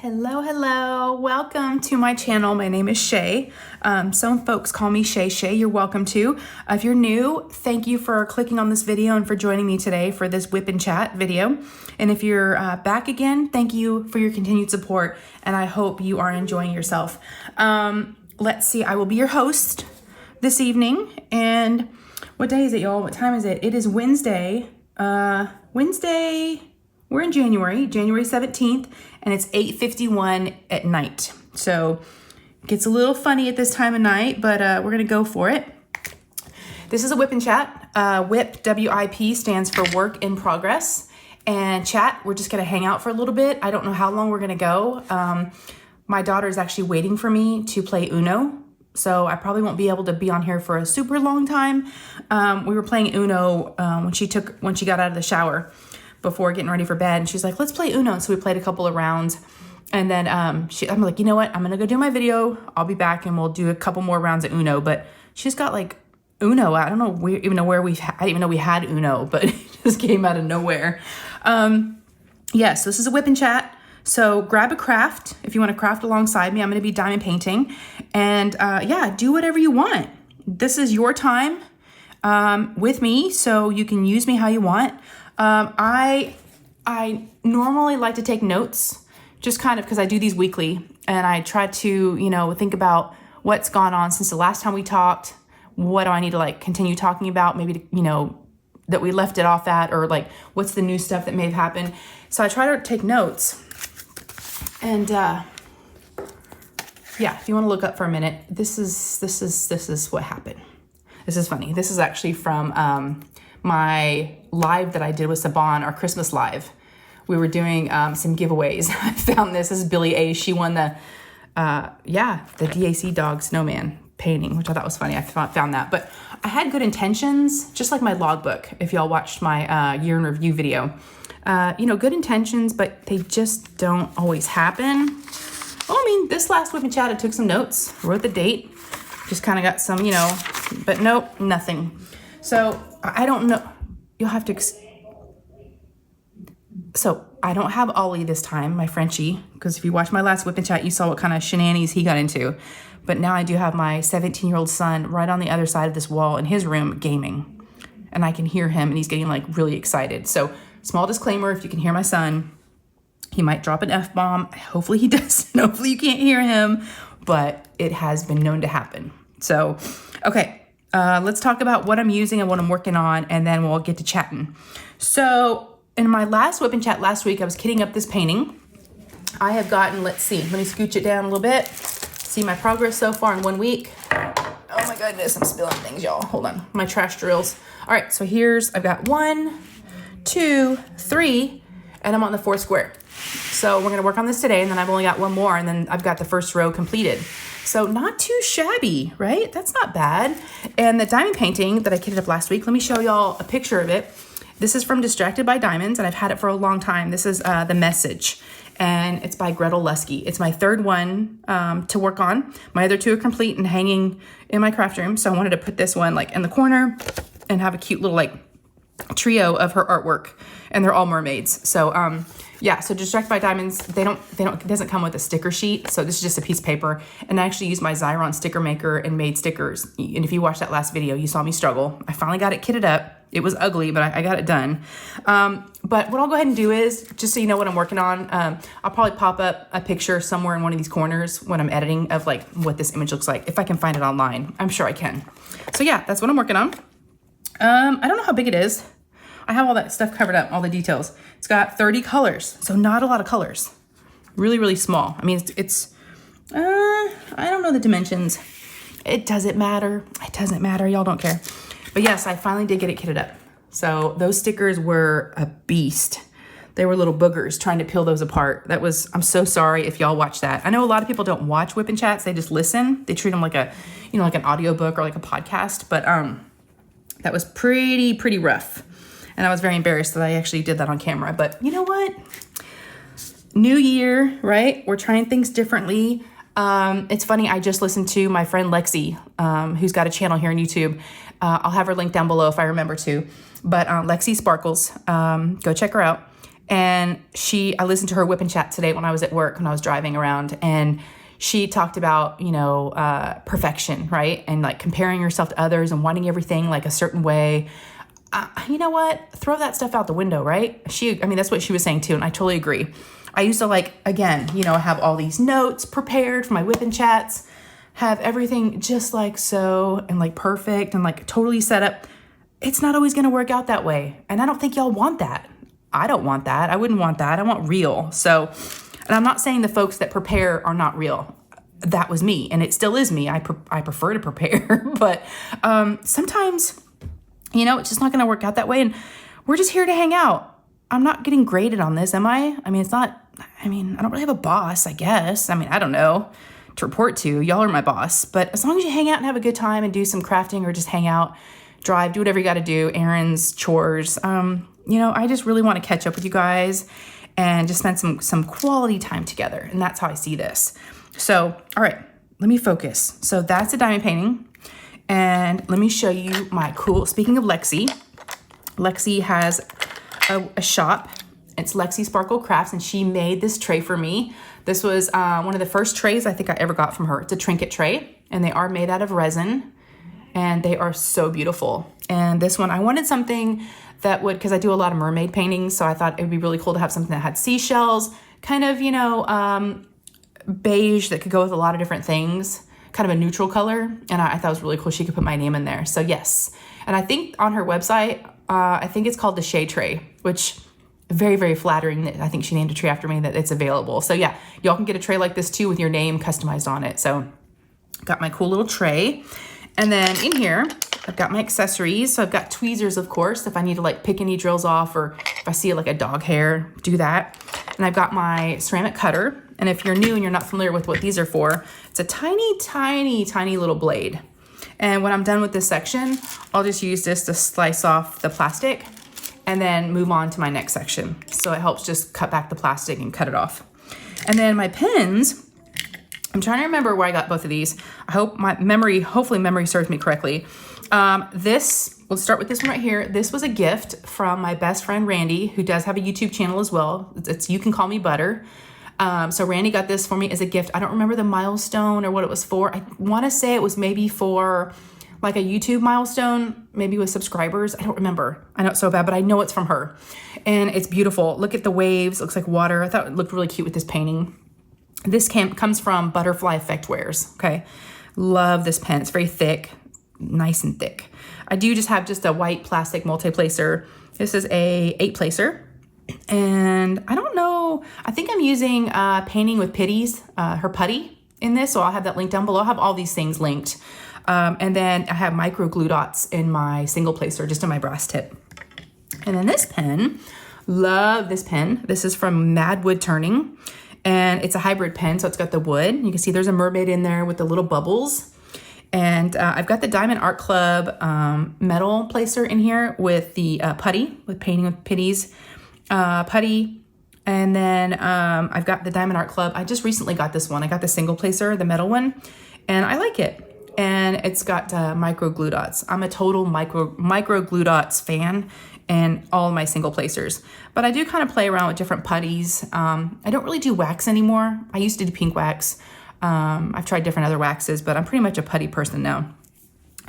Hello. Welcome to my channel. My name is Shay. Some folks call me Shay. Shay, you're welcome to. If you're new, thank you for clicking on this video and for joining me today for this whip and chat video. And if you're back again, thank you for your continued support. And I hope you are enjoying yourself. Let's see, I will be your host this evening. And what day is it, y'all? What time is it? It is Wednesday. We're in January 17th, and it's 8:51 at night. So it gets a little funny at this time of night, but we're gonna go for it. This is a whip and chat. WIP, W-I-P, stands for work in progress. And chat, we're just gonna hang out for a little bit. I don't know how long we're gonna go. My daughter is actually waiting for me to play Uno. So I probably won't be able to be on here for a super long time. We were playing Uno when she got out of the shower before getting ready for bed, and she's like, let's play Uno. So we played a couple of rounds, and then I'm like, you know what? I'm gonna go do my video. I'll be back, and we'll do a couple more rounds of Uno. But she's got like Uno. I don't know I didn't even know we had Uno, but it just came out of nowhere. Yes, this is a whip and chat. So grab a craft if you want to craft alongside me. I'm gonna be diamond painting, and do whatever you want. This is your time with me, so you can use me how you want. I normally like to take notes, just kind of because I do these weekly, and I try to, think about what's gone on since the last time we talked. What do I need to continue talking about? Maybe, that we left it off at, or what's the new stuff that may have happened. So I try to take notes, and, if you want to look up for a minute, this is what happened. This is funny. This is actually from, my live that I did with Saban, our Christmas live. We were doing some giveaways. I found this. This is Billy A. She won the DAC dog snowman painting, which I thought was funny. I found that. But I had good intentions, just like my logbook, if y'all watched my year in review video. Good intentions, but they just don't always happen. This last whip and chat, I took some notes, wrote the date, just kind of got some, but nope, nothing. So I don't know. You'll have to. So I don't have Ollie this time, my Frenchie, because if you watched my last whip and chat, you saw what kind of shenanigans he got into. But now I do have my 17-year-old son right on the other side of this wall in his room gaming, and I can hear him, and he's getting really excited. So small disclaimer: if you can hear my son, he might drop an F-bomb. Hopefully he doesn't. Hopefully you can't hear him, but it has been known to happen. So, okay. Let's talk about what I'm using and what I'm working on, and then we'll get to chatting. So in my last whip and chat last week, I was kitting up this painting. I have gotten, let me scooch it down a little bit. See my progress so far in 1 week. Oh my goodness, I'm spilling things, y'all. Hold on, my trash drills. All right, so I've got 1, 2, 3, and I'm on the 4th square. So we're gonna work on this today, and then I've only got one more, and then I've got the first row completed. So not too shabby, right? That's not bad. And the diamond painting that I kitted up last week, let me show y'all a picture of it. This is from Distracted by Diamonds, and I've had it for a long time. This is The Message, and it's by Gretel Lexi. It's my third one to work on. My other two are complete and hanging in my craft room, so I wanted to put this one in the corner and have a cute little trio of her artwork, and they're all mermaids. So so Distracted by Diamonds, it doesn't come with a sticker sheet, so this is just a piece of paper, and I actually used my Xyron sticker maker and made stickers. And if you watched that last video, you saw me struggle. I finally got it kitted up. It was ugly, but I got it done. But what I'll go ahead and do is, just so you know what I'm working on, I'll probably pop up a picture somewhere in one of these corners when I'm editing of what this image looks like, if I can find it online. I'm sure I can. So yeah, that's what I'm working on. I don't know how big it is. I have all that stuff covered up, all the details. It's got 30 colors, so not a lot of colors. Really, really small. It's I don't know the dimensions. It doesn't matter. It doesn't matter. Y'all don't care. But yes, I finally did get it kitted up. So those stickers were a beast. They were little boogers trying to peel those apart. I'm so sorry if y'all watch that. I know a lot of people don't watch whip and chats. They just listen. They treat them like an audiobook or like a podcast. But that was pretty rough. And I was very embarrassed that I actually did that on camera. But you know what? New year, right? We're trying things differently. It's funny, I just listened to my friend Lexi, who's got a channel here on YouTube. I'll have her link down below if I remember to. But Lexi Sparkles, go check her out. And I listened to her whip and chat today when I was at work, when I was driving around, and she talked about, perfection, right? And like comparing yourself to others and wanting everything like a certain way. You know what? Throw that stuff out the window, right? That's what she was saying too. And I totally agree. I used to have all these notes prepared for my whip and chats, have everything just like so and like perfect and like totally set up. It's not always going to work out that way. And I don't think y'all want that. I don't want that. I wouldn't want that. I want real. So, and I'm not saying the folks that prepare are not real. That was me, and it still is me. I prefer to prepare, but sometimes, it's just not going to work out that way. And we're just here to hang out. I'm not getting graded on this, am I? I don't really have a boss, I guess. I don't know, to report to. Y'all are my boss. But as long as you hang out and have a good time and do some crafting or just hang out, drive, do whatever you got to do, errands, chores. I just really want to catch up with you guys and just spend some quality time together. And that's how I see this. So, all right, let me focus. So that's a diamond painting. And let me show you speaking of Lexi, Lexi has a shop. It's Lexi Sparkle Crafts, and she made this tray for me. This was one of the first trays I think I ever got from her. It's a trinket tray, and they are made out of resin, and they are so beautiful. And this one, I wanted something that would, because I do a lot of mermaid paintings, so I thought it would be really cool to have something that had seashells, kind of, beige that could go with a lot of different things, kind of a neutral color. And I thought it was really cool. She could put my name in there. So yes. And I think on her website, I think it's called the Shay tray, which very, very flattering that I think she named a tray after me, that it's available. So yeah, y'all can get a tray like this too with your name customized on it. So got my cool little tray. And then in here, I've got my accessories. So I've got tweezers, of course, if I need to like pick any drills off, or if I see like a dog hair, do that. And I've got my ceramic cutter. And if you're new and you're not familiar with what these are for, it's a tiny, tiny, tiny little blade. And when I'm done with this section, I'll just use this to slice off the plastic and then move on to my next section. So it helps just cut back the plastic and cut it off. And then my pens, I'm trying to remember where I got both of these. I hope hopefully memory serves me correctly. Let's start with this one right here. This was a gift from my best friend, Randy, who does have a YouTube channel as well. It's You Can Call Me Butter. So Randy got this for me as a gift. I don't remember the milestone or what it was for. I want to say it was maybe for like a YouTube milestone, maybe with subscribers. I don't remember. I know it's so bad, but I know it's from her. And it's beautiful. Look at the waves. It looks like water. I thought it looked really cute with this painting. This comes from Butterfly Effect Wares. Okay. Love this pen. It's very thick, nice and thick. I do just have a white plastic multi-placer. This is a 8-placer. And I don't know, I think I'm using Painting with Pitties, her putty in this. So I'll have that link down below. I'll have all these things linked. And then I have micro glue dots in my single placer, just in my brass tip. And then this pen, love this pen. This is from Mad Wood Turning. And it's a hybrid pen, so it's got the wood. You can see there's a mermaid in there with the little bubbles. And I've got the Diamond Art Club metal placer in here with the putty, with Painting with Pitties putty. And then I've got the Diamond Art Club. I just recently got this one. I got the single placer, the metal one, and I like it. And it's got micro glue dots. I'm a total micro glue dots fan and all of my single placers. But I do kind of play around with different putties. I don't really do wax anymore. I used to do pink wax. I've tried different other waxes, but I'm pretty much a putty person now.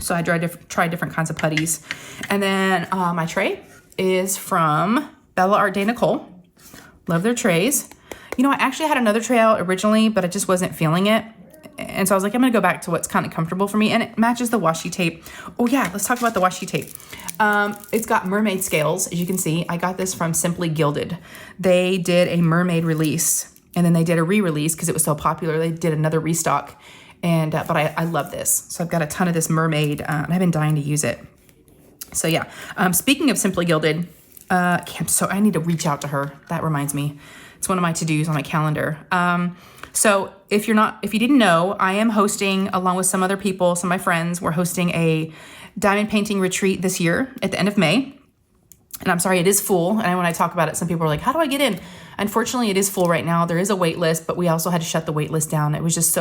So I try different kinds of putties. And then my tray is from Bella Art Day Nicole. Love their trays. I actually had another tray out originally, but I just wasn't feeling it. And so I was like, I'm going to go back to what's kind of comfortable for me. And it matches the washi tape. Oh yeah, let's talk about the washi tape. It's got mermaid scales, as you can see. I got this from Simply Gilded. They did a mermaid release, and then they did a re-release because it was so popular. They did another restock. And but I love this. So I've got a ton of this mermaid, and I've been dying to use it. So yeah, speaking of Simply Gilded, I need to reach out to her. That reminds me. It's one of my to-dos on my calendar. So if you didn't know, I am hosting, along with some other people, some of my friends, we're hosting a diamond painting retreat this year at the end of May. And I'm sorry, it is full. And when I talk about it, some people are like, how do I get in? Unfortunately, it is full right now. There is a wait list, but we also had to shut the wait list down. It was just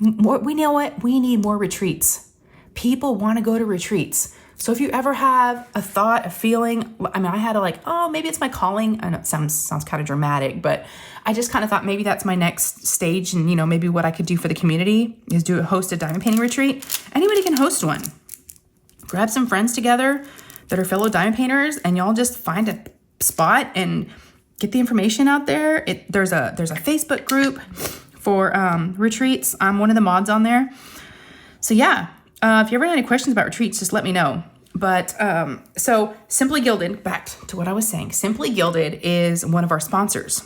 we know what? We need more retreats. People want to go to retreats. So if you ever have a thought, a feeling, I mean, I had to like, oh, maybe it's my calling. I know it sounds kind of dramatic, but I just kind of thought maybe that's my next stage. And, maybe what I could do for the community is host a diamond painting retreat. Anybody can host one. Grab some friends together that are fellow diamond painters, and y'all just find a spot and get the information out there. There's a Facebook group for retreats. I'm one of the mods on there. So yeah, if you ever have any questions about retreats, just let me know. But so Simply Gilded, back to what I was saying. Simply Gilded is one of our sponsors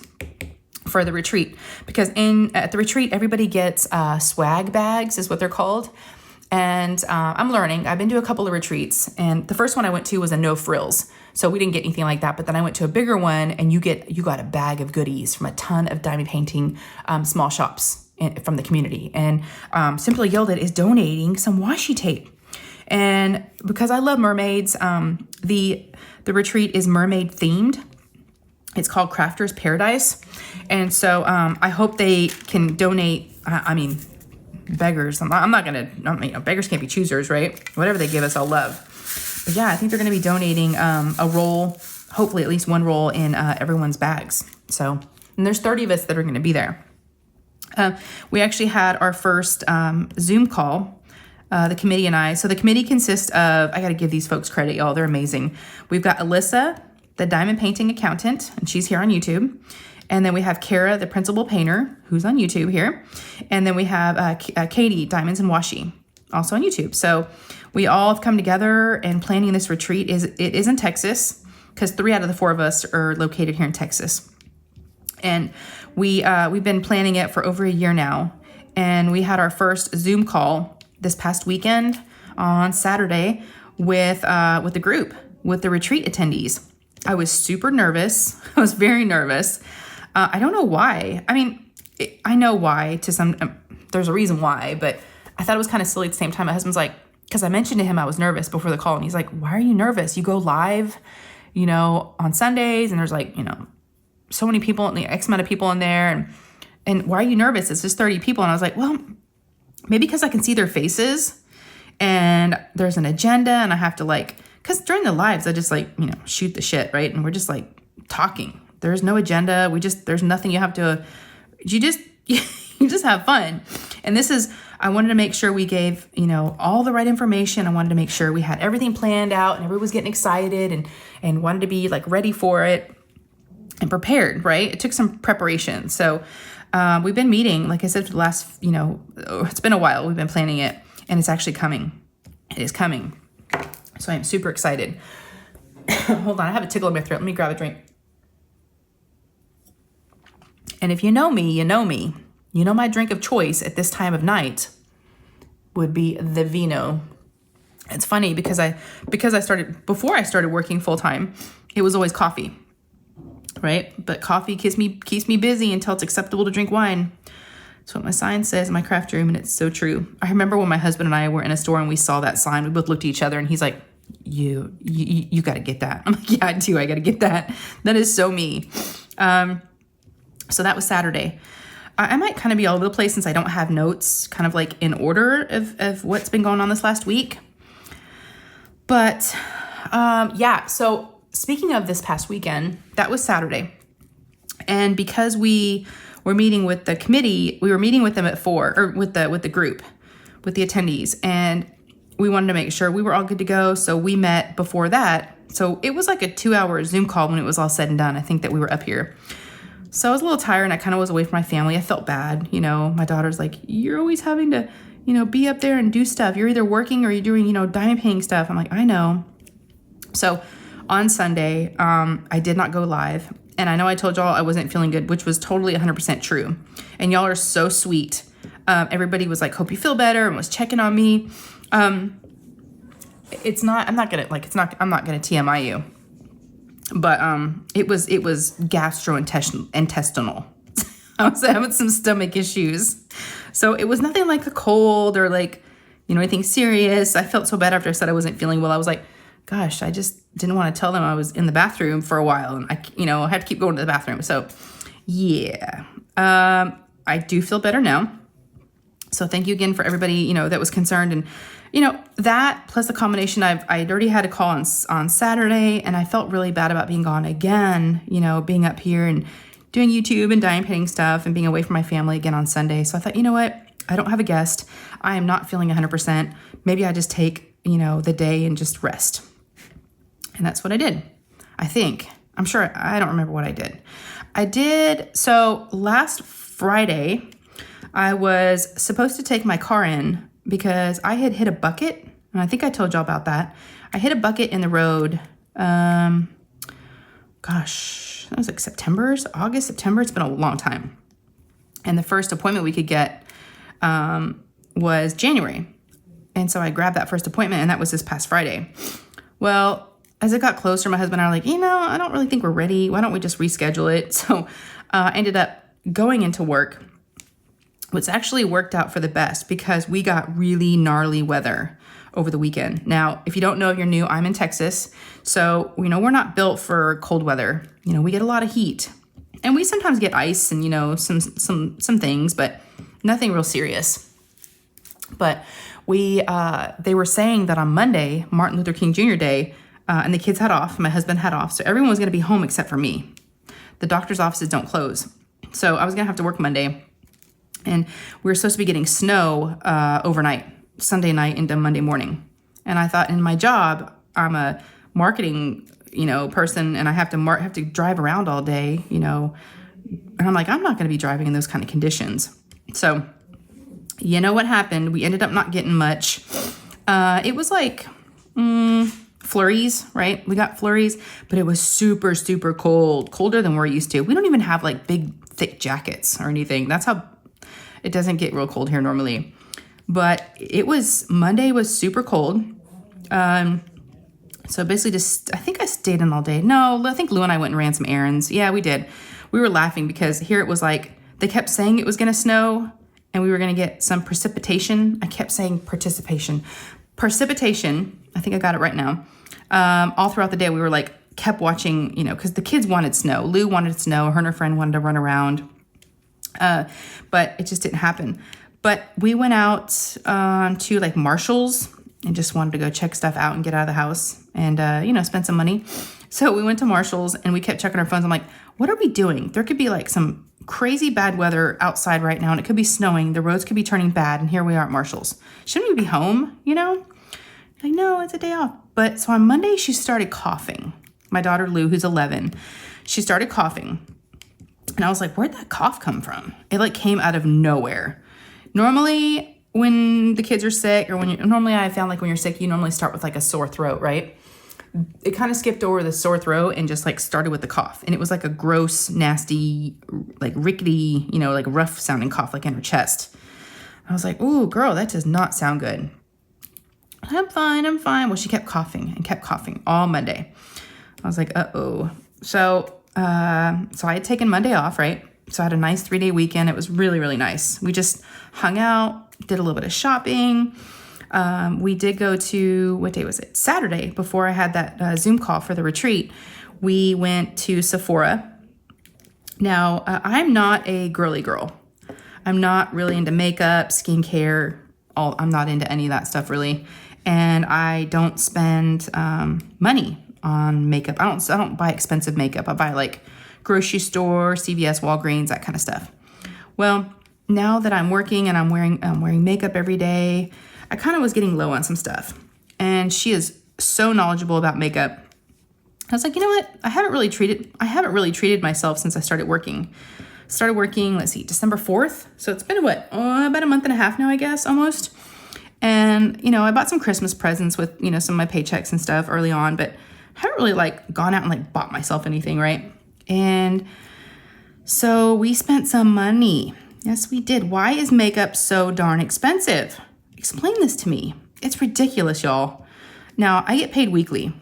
for the retreat, because at the retreat, everybody gets swag bags is what they're called. And I'm learning. I've been to a couple of retreats, and the first one I went to was a no frills. So we didn't get anything like that. But then I went to a bigger one, and you got a bag of goodies from a ton of diamond painting small shops from the community. And Simply Gilded is donating some washi tape. And because I love mermaids, the retreat is mermaid themed. It's called Crafter's Paradise. And so I hope they can donate. I mean, beggars. Beggars can't be choosers, right? Whatever they give us, I'll love. But yeah, I think they're going to be donating a roll, hopefully at least one roll in everyone's bags. So, and there's 30 of us that are going to be there. We actually had our first Zoom call, the committee and I. So the committee consists of, I got to give these folks credit, y'all. They're amazing. We've got Alyssa, the diamond painting accountant, and she's here on YouTube. And then we have Kara, the principal painter, who's on YouTube here. And then we have Katie, Diamonds and Washi, also on YouTube. So we all have come together, and planning this retreat it is in Texas, because 3 out of the 4 of us are located here in Texas. And we've been planning it for over a year now. And we had our first Zoom call this past weekend on Saturday with the group, with the retreat attendees. I was super nervous. I was very nervous. I don't know why. I mean, I know why there's a reason why, but I thought it was kind of silly at the same time. My husband's like, because I mentioned to him I was nervous before the call, and he's like, why are you nervous? You go live, on Sundays, and there's like, so many people, and the X amount of people in there, and why are you nervous? It's just 30 people. And I was like, well, maybe because I can see their faces, and there's an agenda, and I have to because during the lives, I just shoot the shit, right? And we're just talking. There's no agenda. There's nothing you have to, you just have fun. And I wanted to make sure we gave, all the right information. I wanted to make sure we had everything planned out, and everyone was getting excited and wanted to be ready for it and prepared, right? It took some preparation. So we've been meeting, like I said, for the last, it's been a while. We've been planning it, and it's actually coming. It is coming. So I'm super excited. Hold on. I have a tickle in my throat. Let me grab a drink. And if you know me, you know me. You know my drink of choice at this time of night would be the vino. It's funny because before I started working full time, it was always coffee, right? But coffee keeps me busy until it's acceptable to drink wine. That's what my sign says in my craft room, and it's so true. I remember when my husband and I were in a store and we saw that sign. We both looked at each other, and he's like, you got to get that. I'm like, yeah, I do. I got to get that. That is so me. So that was Saturday. I might kind of be all over the place since I don't have notes kind of in order of what's been going on this last week. But yeah, so speaking of this past weekend, that was Saturday. And because we were meeting with the committee, we were meeting with them at 4, or with the group, with the attendees. And we wanted to make sure we were all good to go. So we met before that. So it was like a 2-hour Zoom call when it was all said and done. I think that we were up here. So I was a little tired, and I kind of was away from my family. I felt bad. My daughter's like, you're always having to, be up there and do stuff. You're either working or you're doing, diamond painting stuff. I'm like, I know. So on Sunday, I did not go live. And I know I told y'all I wasn't feeling good, which was totally 100% true. And y'all are so sweet. Everybody was like, hope you feel better, and was checking on me. I'm not gonna TMI you. But it was gastrointestinal. I was having some stomach issues. So it was nothing like a cold or anything serious. I felt so bad after I said I wasn't feeling well. I was like, gosh, I just didn't want to tell them I was in the bathroom for a while, and I had to keep going to the bathroom. So yeah, I do feel better now. So thank you again for everybody, you know, that was concerned. And, you know, that plus the combination, I'd already had a call on Saturday, and I felt really bad about being gone again, you know, being up here and doing YouTube and dye and painting stuff and being away from my family again on Sunday. So I thought, you know what? I don't have a guest. I am not feeling 100%. Maybe I just take, you know, the day and just rest. And that's what I did. I think. I'm sure. I don't remember what I did. So last Friday, I was supposed to take my car in because I had hit a bucket. And I think I told y'all about that. I hit a bucket in the road. Gosh, that was like August, September. It's been a long time. And the first appointment we could get was January. And so I grabbed that first appointment, and that was this past Friday. Well, as it got closer, my husband and I were like, you know, I don't really think we're ready. Why don't we just reschedule it? So I ended up going into work, which actually worked out for the best because we got really gnarly weather over the weekend. Now, if you don't know, if you're new, I'm in Texas. So, you know, we're not built for cold weather. You know, we get a lot of heat, and we sometimes get ice and, you know, some things, but nothing real serious. But they were saying that on Monday, Martin Luther King Jr. Day, and the kids had off, my husband had off. So everyone was going to be home except for me. The doctor's offices don't close. So I was going to have to work Monday, and we were supposed to be getting snow overnight, Sunday night into Monday morning. And I thought, in my job, I'm a marketing, you know, person, and I have to drive around all day, you know. And I'm like, I'm not going to be driving in those kind of conditions. So, you know what happened? We ended up not getting much. It was like flurries, right? We got flurries, but it was super, super cold, colder than we're used to. We don't even have like big, thick jackets or anything. That's how it doesn't get real cold here normally. But Monday was super cold. So basically I think I stayed in all day. No, I think Lou and I went and ran some errands. Yeah, we did. We were laughing because here it was like, they kept saying it was going to snow and we were going to get some precipitation. I kept saying precipitation. I think I got it right now. All throughout the day, we were like, kept watching, you know, because the kids wanted snow. Lou wanted snow. Her and her friend wanted to run around. But it just didn't happen. But we went out to like Marshall's and just wanted to go check stuff out and get out of the house and, you know, spend some money. So we went to Marshall's and we kept checking our phones. I'm like, what are we doing? There could be like some crazy bad weather outside right now, and it could be snowing. The roads could be turning bad, and here we are at Marshall's. Shouldn't we be home, you know? Like, no, it's a day off. But so on Monday, she started coughing. My daughter, Lou, who's 11, she started coughing. And I was like, where'd that cough come from? It like came out of nowhere. Normally, when the kids are sick, or normally I found like when you're sick, you normally start with like a sore throat, right? It kind of skipped over the sore throat and just like started with the cough. And it was like a gross, nasty, like rickety, you know, like rough sounding cough, like in her chest. I was like, ooh, girl, that does not sound good. I'm fine. Well, she kept coughing all Monday. I was like, uh-oh. So I had taken Monday off, right? So I had a nice 3-day weekend. It was really, really nice. We just hung out, did a little bit of shopping. We did go to, what day was it? Saturday, before I had that Zoom call for the retreat. We went to Sephora. Now, I'm not a girly girl. I'm not really into makeup, skincare. I'm not into any of that stuff, really. And I don't spend money on makeup. I don't buy expensive makeup. I buy like grocery store, CVS, Walgreens, that kind of stuff. Well, now that I'm working and I'm wearing makeup every day, I kind of was getting low on some stuff. And she is so knowledgeable about makeup. I was like, you know what? I haven't really treated myself since I started working. Let's see, December 4th. So it's been about a month and a half now, I guess, almost. And, you know, I bought some Christmas presents with, you know, some of my paychecks and stuff early on, but I haven't really like gone out and like bought myself anything, right? And so we spent some money. Yes, we did. Why is makeup so darn expensive? Explain this to me. It's ridiculous, y'all. Now, I get paid weekly.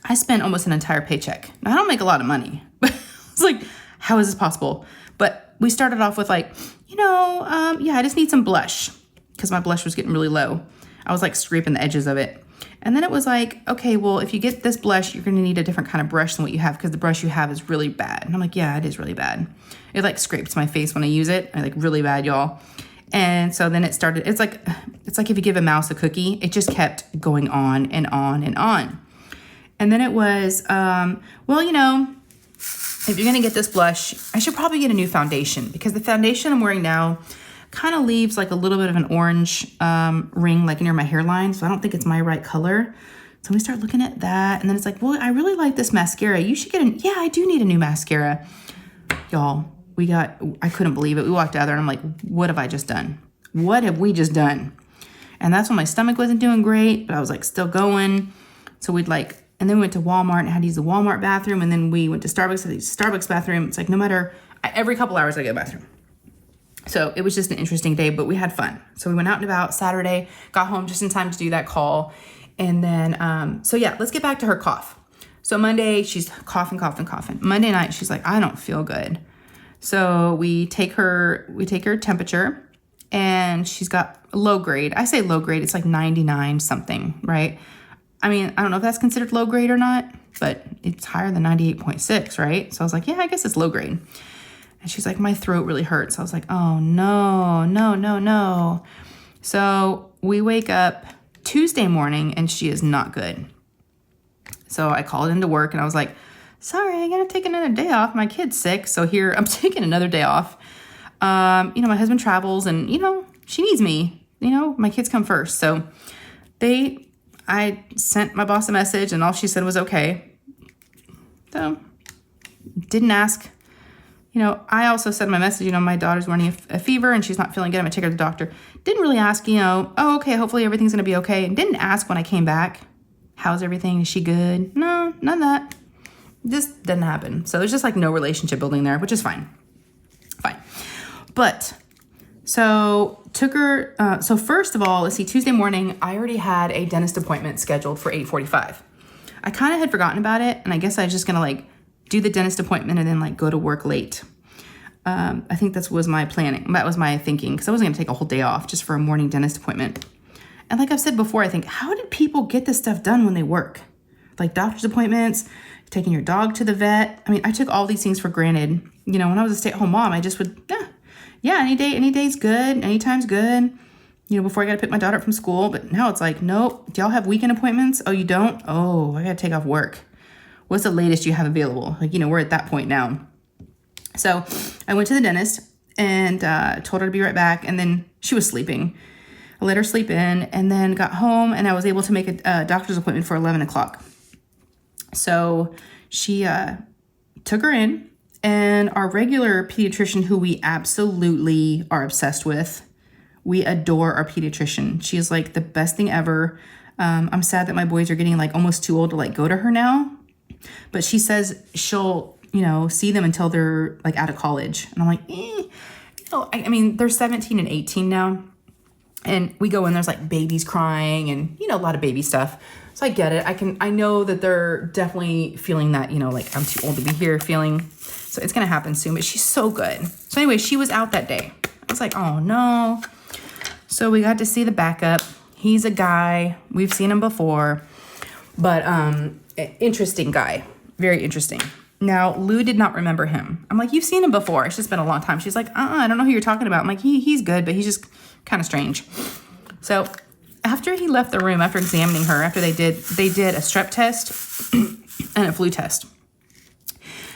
I spend almost an entire paycheck. Now, I don't make a lot of money, but it's like, how is this possible? But we started off with like, you know, I just need some blush because my blush was getting really low. I was like scraping the edges of it. And then it was like, okay, well, if you get this blush, you're going to need a different kind of brush than what you have because the brush you have is really bad. And I'm like, yeah, it is really bad. It like scrapes my face when I use it. I like really bad, y'all. And so then it started, it's like if you give a mouse a cookie, it just kept going on and on and on. And then it was, well, you know, if you're going to get this blush, I should probably get a new foundation, because the foundation I'm wearing now kind of leaves like a little bit of an orange ring like near my hairline. So I don't think it's my right color. So we start looking at that. And then it's like, well, I really like this mascara. You should get yeah, I do need a new mascara. Y'all, I couldn't believe it. We walked out there and I'm like, what have I just done? What have we just done? And that's when my stomach wasn't doing great, but I was like still going. So and then we went to Walmart and had to use the Walmart bathroom. And then we went to Starbucks, the Starbucks bathroom. It's like every couple hours I go to the bathroom. So it was just an interesting day, but we had fun. So we went out and about Saturday, got home just in time to do that call. And then, so yeah, let's get back to her cough. So Monday, she's coughing. Monday night, she's like, I don't feel good. So we take her temperature, and she's got low grade. I say low grade, it's like 99 something, right? I mean, I don't know if that's considered low grade or not, but it's higher than 98.6, right? So I was like, yeah, I guess it's low grade. And she's like, my throat really hurts. I was like, oh no. So we wake up Tuesday morning and she is not good. So I called into work and I was like, sorry, I gotta take another day off. My kid's sick. So here I'm taking another day off. You know, my husband travels and, you know, she needs me. You know, my kids come first. So I sent my boss a message and all she said was okay. So didn't ask. You know, I also said in my message, you know, my daughter's running a fever and she's not feeling good. I'm gonna take her to the doctor. Didn't really ask, you know, oh, okay, hopefully everything's gonna be okay. And didn't ask when I came back, how's everything? Is she good? No, none of that. Just didn't happen. So there's just like no relationship building there, which is fine. But so took her, so first of all, let's see, Tuesday morning, I already had a dentist appointment scheduled for 8:45. I kind of had forgotten about it. And I guess I was just gonna like do the dentist appointment and then like go to work late. I think that was my planning. That was my thinking, because I wasn't gonna take a whole day off just for a morning dentist appointment. And like I've said before, I think, how did people get this stuff done when they work? Like doctor's appointments, taking your dog to the vet. I mean, I took all these things for granted. You know, when I was a stay-at-home mom, I just would, yeah, any day's good, anytime's good. You know, before I got to pick my daughter up from school. But now it's like, nope. Do y'all have weekend appointments? Oh, you don't? Oh, I got to take off work. What's the latest you have available? Like, you know, we're at that point now. So I went to the dentist and told her to be right back. And then she was sleeping. I let her sleep in and then got home and I was able to make a doctor's appointment for 11 o'clock. So she took her in, and our regular pediatrician, who we absolutely are obsessed with, we adore our pediatrician. She is like the best thing ever. I'm sad that my boys are getting like almost too old to like go to her now. But she says she'll, you know, see them until they're like out of college. And I'm like, you know, I mean, they're 17 and 18 now. And we go in, there's like babies crying and, you know, a lot of baby stuff. So I get it. I know that they're definitely feeling that, you know, like I'm too old to be here feeling. So it's going to happen soon, but she's so good. So anyway, she was out that day. I was like, oh no. So we got to see the backup. He's a guy. We've seen him before, but interesting guy. Very interesting. Now, Lou did not remember him. I'm like, you've seen him before. It's just been a long time. She's like, I don't know who you're talking about. I'm like, he's good, but he's just kind of strange. So after he left the room, after examining her, after they did a strep test and a flu test.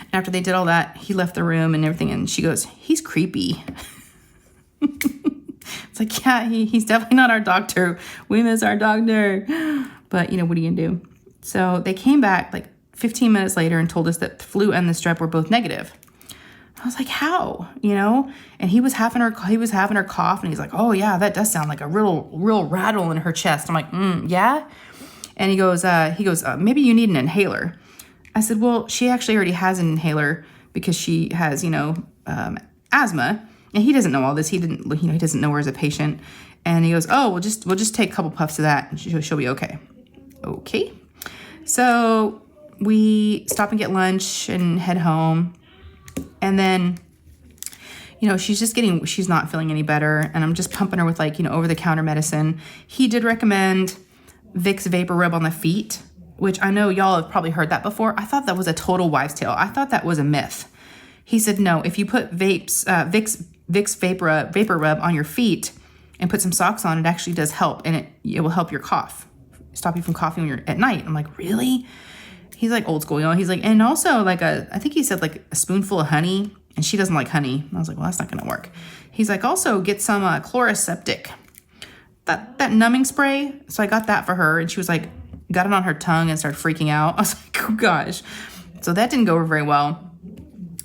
And after they did all that, he left the room and everything. And she goes, he's creepy. It's like, yeah, he's definitely not our doctor. We miss our doctor. But, you know, what are you going to do? So they came back like 15 minutes later and told us that the flu and the strep were both negative. I was like, how? You know? And he was having her cough, and he's like, oh yeah, that does sound like a real rattle in her chest. I'm like, yeah? And he goes, maybe you need an inhaler. I said, well, she actually already has an inhaler because she has, you know, asthma. And he doesn't know all this. He doesn't know her as a patient. And he goes, oh, we'll just take a couple puffs of that and she'll be okay. Okay. So we stop and get lunch and head home. And then, you know, she's not feeling any better. And I'm just pumping her with like, you know, over-the-counter medicine. He did recommend Vicks Vapor Rub on the feet, which I know y'all have probably heard that before. I thought that was a total wives' tale. I thought that was a myth. He said, no, if you put Vicks Vicks vapor rub on your feet and put some socks on, it actually does help, and it will help your cough, stop you from coughing when you're at night. I'm like, really? He's like old school, you know. He's like, and also like I think he said like a spoonful of honey, and she doesn't like honey. I was like, well, that's not gonna work. He's like, also get some Chloraseptic, that numbing spray. So I got that for her, and she was like, got it on her tongue and started freaking out. I was like, oh gosh. So that didn't go over very well.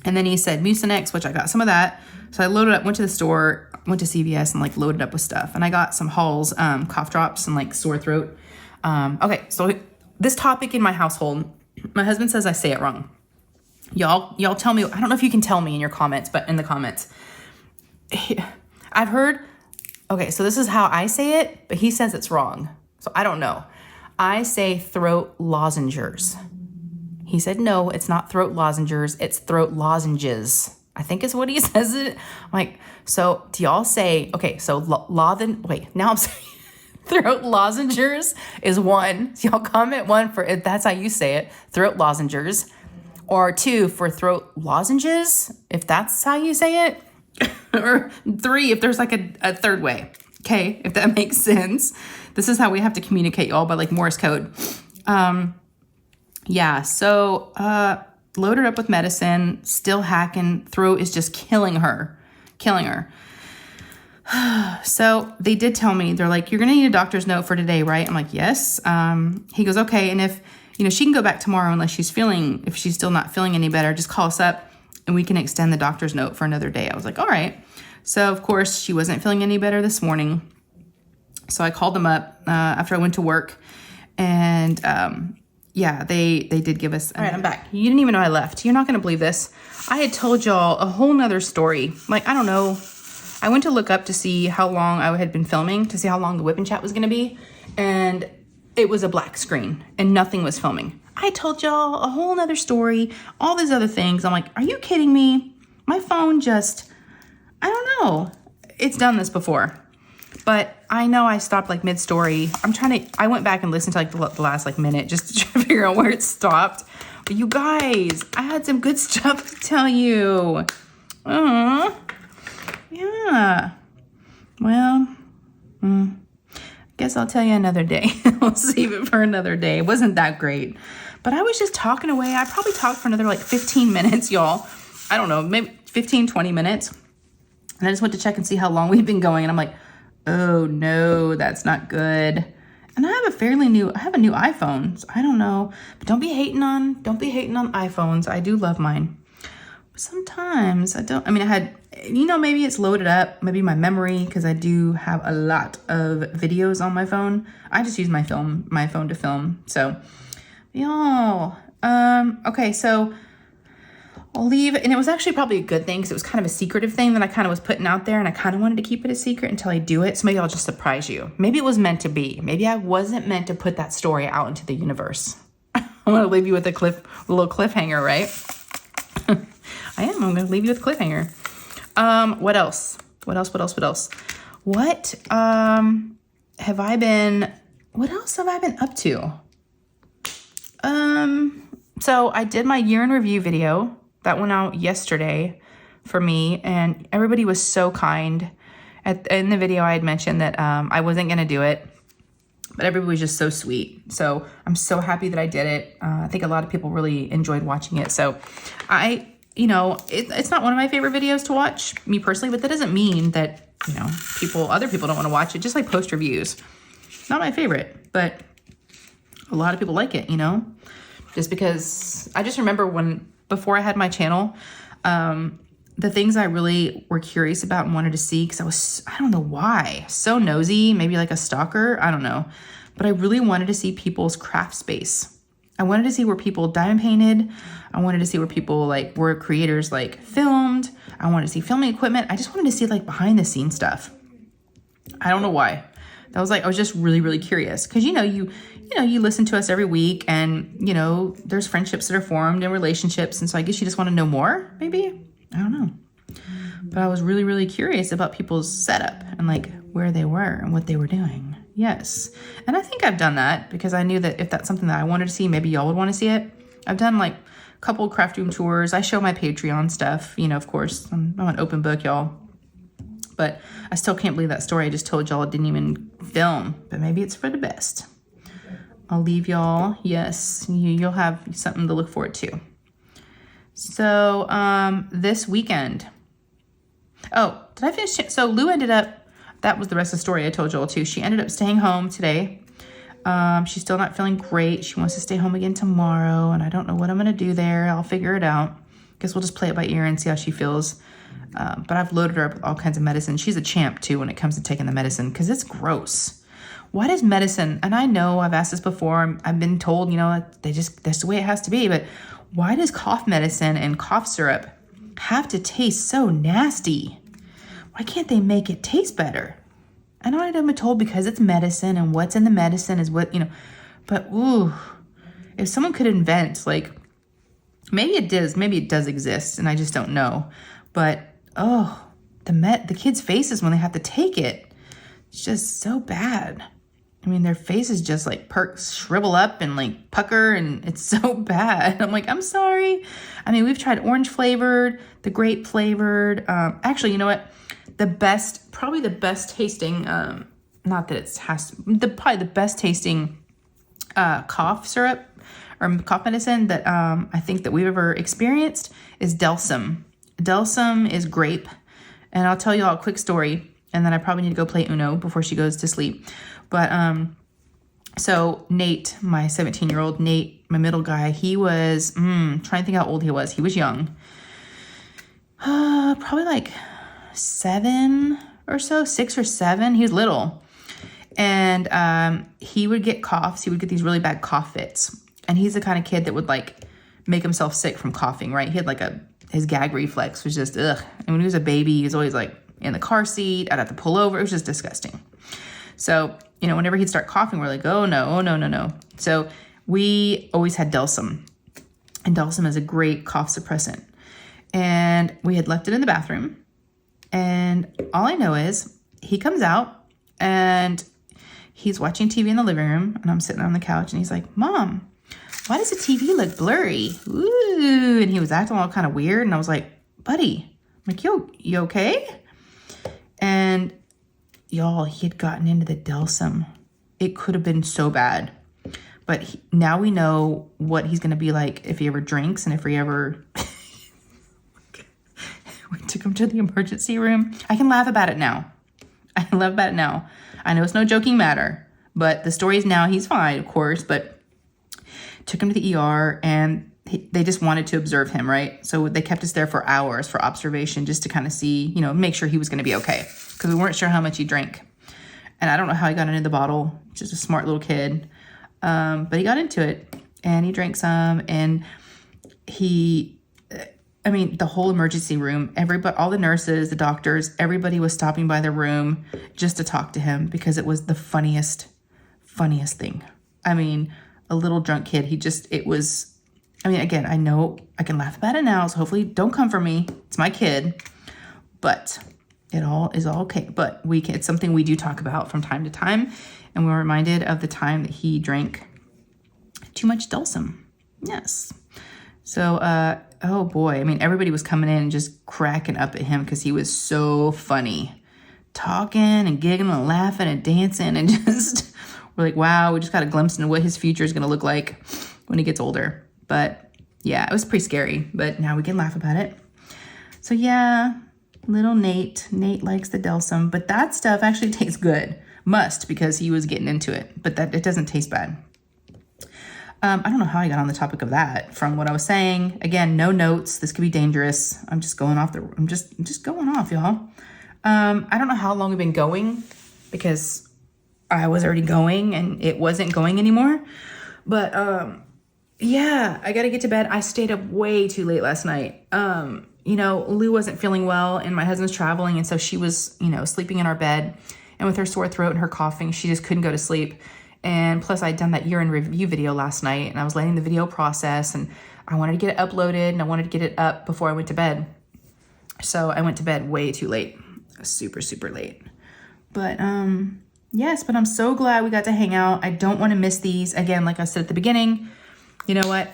And then he said Mucinex, which I got some of that. So I loaded up, went to the store, went to CVS and like loaded up with stuff. And I got some Halls cough drops and like sore throat. Okay, so this topic in my household, my husband says I say it wrong. Y'all tell me, I don't know if you can tell me in your comments, but in the comments. I've heard, okay, so this is how I say it, but he says it's wrong. So I don't know. I say throat lozengers. He said, no, it's not throat lozengers, it's throat lozenges. I think is what he says it. I'm like, so do y'all say, okay, so now I'm saying throat lozengers is 1. So y'all comment 1 for if that's how you say it, throat lozengers, or 2 for throat lozenges, if that's how you say it, or 3 if there's like a third way. Okay, if that makes sense. This is how we have to communicate, y'all, by like Morse code. Yeah, so load her up with medicine, still hacking. Throat is just killing her. So they did tell me, they're like, you're going to need a doctor's note for today, right? I'm like, yes. He goes, okay. And if, she can go back tomorrow unless if she's still not feeling any better, just call us up and we can extend the doctor's note for another day. I was like, all right. So of course she wasn't feeling any better this morning. So I called them up after I went to work, and yeah, they did give us. All right, I'm back. You didn't even know I left. You're not going to believe this. I had told y'all a whole nother story. Like, I don't know. I went to look up to see how long I had been filming, to see how long the whip and chat was going to be. And it was a black screen and nothing was filming. I told y'all a whole nother story, all these other things. I'm like, are you kidding me? My phone just, I don't know. It's done this before. But I know I stopped like mid-story. I went back and listened to like the last like minute just to try to figure out where it stopped. But you guys, I had some good stuff to tell you. Yeah. Well, guess I'll tell you another day. We'll save it for another day. It wasn't that great. But I was just talking away. I probably talked for another like 15 minutes, y'all. I don't know, maybe 15, 20 minutes. And I just went to check and see how long we've been going. And I'm like, oh no, that's not good. And I have a new iPhone, so I don't know. But don't be hating on iPhones. I do love mine. But sometimes I had, maybe it's loaded up, maybe my memory, because I do have a lot of videos on my phone. I just use my phone to film. So, y'all, okay, so I'll leave, and it was actually probably a good thing because it was kind of a secretive thing that I kind of was putting out there, and I kind of wanted to keep it a secret until I do it. So maybe I'll just surprise you. Maybe it was meant to be. Maybe I wasn't meant to put that story out into the universe. I'm going to leave you with a little cliffhanger, right? I'm going to leave you with a cliffhanger. What else? What else have I been up to? So I did my year in review video. That went out yesterday for me, and everybody was so kind. In the video, I had mentioned that I wasn't going to do it, but everybody was just so sweet. So I'm so happy that I did it. I think a lot of people really enjoyed watching it. So it's not one of my favorite videos to watch, me personally, but that doesn't mean that, other people don't want to watch it. Just like post reviews. Not my favorite, but a lot of people like it, just because I just remember before I had my channel, the things I really were curious about and wanted to see, because I don't know why, so nosy, maybe like a stalker, I don't know. But I really wanted to see people's craft space. I wanted to see where people diamond painted. I wanted to see where people were creators filmed. I wanted to see filming equipment. I just wanted to see behind the scenes stuff. I don't know why. I was just really, really curious. Because, you listen to us every week, and, there's friendships that are formed and relationships. And so I guess you just want to know more, maybe? I don't know. But I was really, really curious about people's setup and where they were and what they were doing. Yes. And I think I've done that because I knew that if that's something that I wanted to see, maybe y'all would want to see it. I've done a couple craft room tours. I show my Patreon stuff, of course. I'm an open book, y'all. But I still can't believe that story I just told y'all didn't even film. But maybe it's for the best. I'll leave y'all. Yes, you'll have something to look forward to. So this weekend. Oh, did I finish? So Lou ended up, that was the rest of the story I told y'all too. She ended up staying home today. She's still not feeling great. She wants to stay home again tomorrow, and I don't know what I'm going to do there. I'll figure it out. Guess we'll just play it by ear and see how she feels. But I've loaded her up with all kinds of medicine. She's a champ too when it comes to taking the medicine because it's gross. Why does medicine, and I know I've asked this before, I've been told, you know, that's the way it has to be, but why does cough medicine and cough syrup have to taste so nasty? Why can't they make it taste better? I know I've been told because it's medicine and what's in the medicine is what, you know, but ooh, if someone could invent, like, maybe it does exist and I just don't know, but oh, the kids' faces when they have to take it, it's just so bad. I mean, their faces just like shrivel up and like pucker, and it's so bad. I'm like, I'm sorry. I mean, we've tried orange flavored, the grape flavored. Actually, you know what? Probably the best tasting, not that it's probably the best tasting cough syrup or cough medicine that I think that we've ever experienced is Delsum. Delsum is grape. And I'll tell you all a quick story, and then I probably need to go play Uno before she goes to sleep. But so Nate, my 17-year-old, Nate, my middle guy, he was, trying to think how old he was. He was young. Probably like 7 or so, 6 or 7. He was little. And he would get coughs. He would get these really bad cough fits. And he's the kind of kid that would like make himself sick from coughing, right? He had like his gag reflex was just, ugh. And when he was a baby, he was always like in the car seat. I'd have to pull over. It was just disgusting. So, you know, whenever he'd start coughing, we're like, oh no. So we always had Delsum. And Delsum is a great cough suppressant. And we had left it in the bathroom. And all I know is he comes out and he's watching TV in the living room. And I'm sitting on the couch and he's like, Mom, why does the TV look blurry? Ooh. And he was acting all kind of weird. And I was like, buddy, I'm like, you okay? And y'all, he had gotten into the Delsum. It could have been so bad. But now we know what he's going to be like if he ever drinks and if he ever... We took him to the emergency room. I can laugh about it now. I know it's no joking matter. But the story is now he's fine, of course. But took him to the ER and they just wanted to observe him, right? So they kept us there for hours for observation just to kind of see, you know, make sure he was going to be okay. Because we weren't sure how much he drank. And I don't know how he got into the bottle. Just a smart little kid. But he got into it. And he drank some. And the whole emergency room, everybody, all the nurses, the doctors, everybody was stopping by the room just to talk to him because it was the funniest thing. I mean, a little drunk kid, again, I know I can laugh about it now, so hopefully don't come for me. It's my kid, but it all is all okay. But it's something we do talk about from time to time, and we're reminded of the time that he drank too much Delsum. Yes. So, oh boy, I mean, everybody was coming in and just cracking up at him because he was so funny. Talking and giggling and laughing and dancing and just, we're like, wow, we just got a glimpse into what his future is going to look like when he gets older. But yeah, it was pretty scary, but now we can laugh about it. So yeah, little Nate likes the Delsum, but that stuff actually tastes good. Must, because he was getting into it, but that it doesn't taste bad. I don't know how I got on the topic of that from what I was saying. Again, no notes. This could be dangerous. I'm just going off I'm just going off, y'all. I don't know how long we've been going because I was already going and it wasn't going anymore. But yeah, I got to get to bed. I stayed up way too late last night. Lou wasn't feeling well and my husband's traveling. And so she was, sleeping in our bed, and with her sore throat and her coughing, she just couldn't go to sleep. And plus I'd done that year-end review video last night and I was letting the video process and I wanted to get it uploaded and I wanted to get it up before I went to bed. So I went to bed way too late, super, super late. But yes, but I'm so glad we got to hang out. I don't want to miss these. Again, like I said at the beginning, you know what?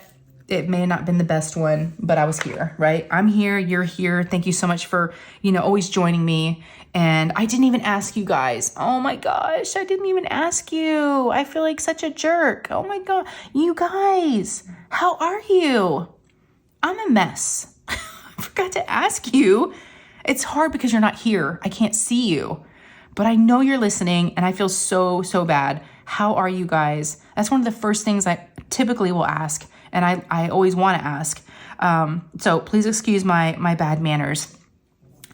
it may not have been the best one, but I was here, right? I'm here, you're here. Thank you so much for, always joining me. And I didn't even ask you guys. Oh my gosh, I didn't even ask you. I feel like such a jerk. Oh my God. You guys, how are you? I'm a mess. I forgot to ask you. It's hard because you're not here. I can't see you, but I know you're listening and I feel so, so bad. How are you guys? That's one of the first things I typically will ask. And I always want to ask. So please excuse my bad manners.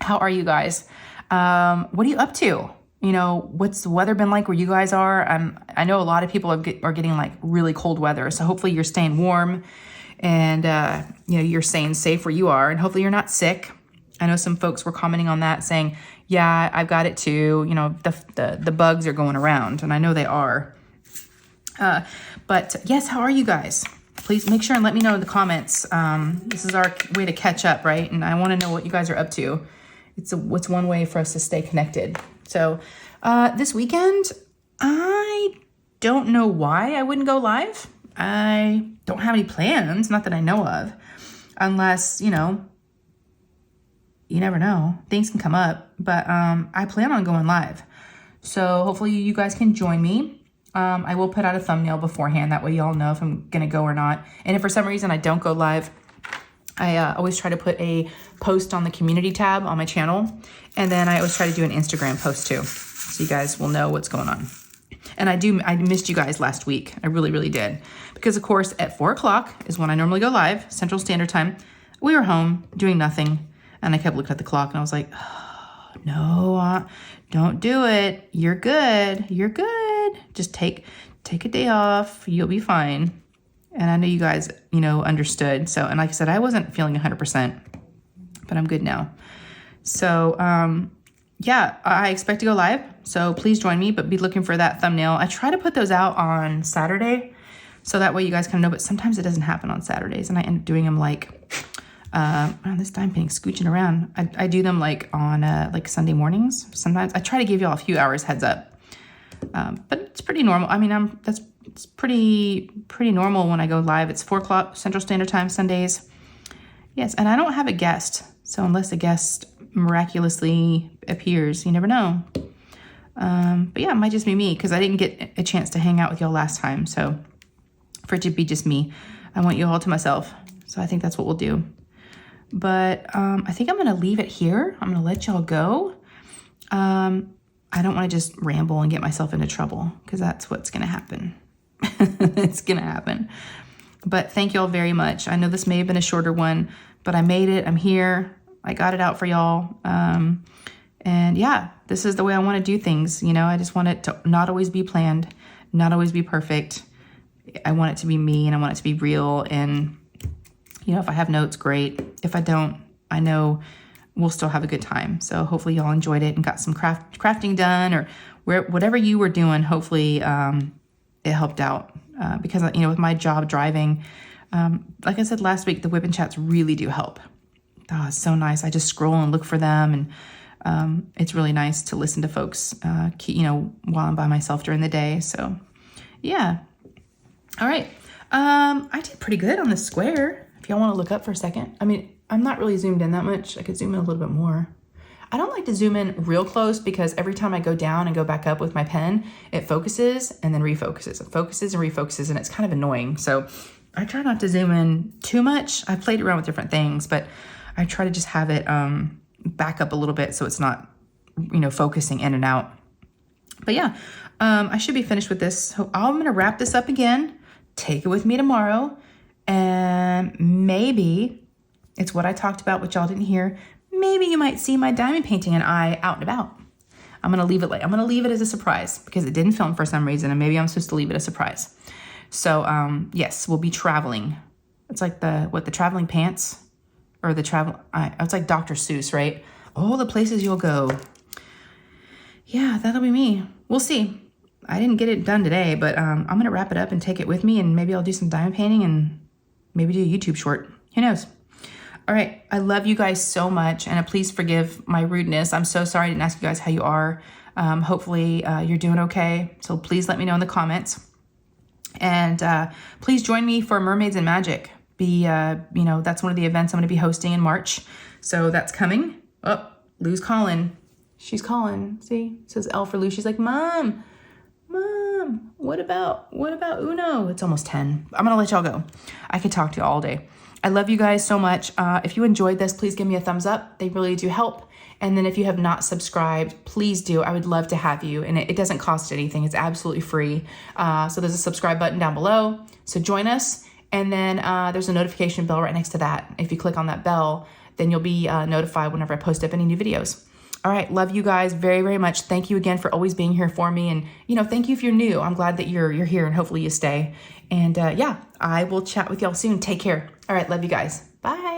How are you guys? What are you up to? What's the weather been like where you guys are? I know a lot of people are getting like really cold weather. So hopefully you're staying warm and, you're staying safe where you are. And hopefully you're not sick. I know some folks were commenting on that saying, yeah, I've got it too. The bugs are going around, and I know they are. But yes, how are you guys? Please make sure and let me know in the comments. This is our way to catch up, right? And I want to know what you guys are up to. It's one way for us to stay connected. So this weekend, I don't know why I wouldn't go live. I don't have any plans, not that I know of, unless, you never know. Things can come up, but I plan on going live. So hopefully you guys can join me. I will put out a thumbnail beforehand. That way y'all know if I'm going to go or not. And if for some reason I don't go live, I always try to put a post on the community tab on my channel. And then I always try to do an Instagram post too, so you guys will know what's going on. And I missed you guys last week. I really, really did. Because of course at 4:00 is when I normally go live, Central Standard Time. We were home doing nothing. And I kept looking at the clock and I was like, oh, no, don't do it. You're good. You're good. Just take a day off. You'll be fine. And I know you guys, understood. So, and like I said, I wasn't feeling 100%, but I'm good now. So, yeah, I expect to go live. So please join me, but be looking for that thumbnail. I try to put those out on Saturday, so that way you guys kind of know, but sometimes it doesn't happen on Saturdays. And I end up doing them like, this dime painting scooching around. I do them like on like Sunday mornings. Sometimes I try to give y'all a few hours heads up. But it's pretty normal. I mean, it's pretty normal when I go live. It's 4:00 Central Standard Time, Sundays. Yes, and I don't have a guest. So unless a guest miraculously appears, you never know. But yeah, it might just be me because I didn't get a chance to hang out with y'all last time. So for it to be just me, I want you all to myself. So I think that's what we'll do. But I think I'm going to leave it here. I'm going to let y'all go. I don't want to just ramble and get myself into trouble because that's what's going to happen. It's going to happen. But thank y'all very much. I know this may have been a shorter one, but I made it. I'm here. I got it out for y'all. And yeah, this is the way I want to do things. I just want it to not always be planned, not always be perfect. I want it to be me and I want it to be real. And, if I have notes, great. If I don't, I know we'll still have a good time. So hopefully y'all enjoyed it and got some crafting done, or whatever you were doing. Hopefully it helped out because, with my job driving, like I said last week, the whip and chats really do help. Oh, it's so nice. I just scroll and look for them, and it's really nice to listen to folks, while I'm by myself during the day. So yeah. All right. I did pretty good on the square. If y'all want to look up for a second. I mean, I'm not really zoomed in that much. I could zoom in a little bit more. I don't like to zoom in real close because every time I go down and go back up with my pen, it focuses and then refocuses. It focuses and refocuses, and it's kind of annoying. So I try not to zoom in too much. I've played around with different things, but I try to just have it back up a little bit so it's not, focusing in and out. But yeah, I should be finished with this. So I'm going to wrap this up again, take it with me tomorrow, and maybe it's what I talked about, which y'all didn't hear. Maybe you might see my diamond painting and I out and about. I'm going to leave it as a surprise because it didn't film for some reason, and maybe I'm supposed to leave it a surprise. So, yes, we'll be traveling. It's like the traveling pants or the travel. It's like Dr. Seuss, right? All the places you'll go. Yeah, that'll be me. We'll see. I didn't get it done today, but I'm going to wrap it up and take it with me, and maybe I'll do some diamond painting and maybe do a YouTube short. Who knows? All right. I love you guys so much, and please forgive my rudeness. I'm so sorry I didn't ask you guys how you are. Hopefully you're doing okay. So please let me know in the comments. And please join me for Mermaids and Magic. be, that's one of the events I'm going to be hosting in March. So that's coming. Oh, Lou's calling. She's calling. See, it says L for Lou. She's like, Mom, what about Uno? It's almost 10. I'm going to let y'all go. I could talk to you all day. I love you guys so much. If you enjoyed this, please give me a thumbs up. They really do help. And then if you have not subscribed, please do. I would love to have you. And it doesn't cost anything. It's absolutely free. So there's a subscribe button down below. So join us. And then there's a notification bell right next to that. If you click on that bell, then you'll be notified whenever I post up any new videos. All right. Love you guys very, very much. Thank you again for always being here for me. And, thank you if you're new. I'm glad that you're here and hopefully you stay. And I will chat with y'all soon. Take care. All right. Love you guys. Bye.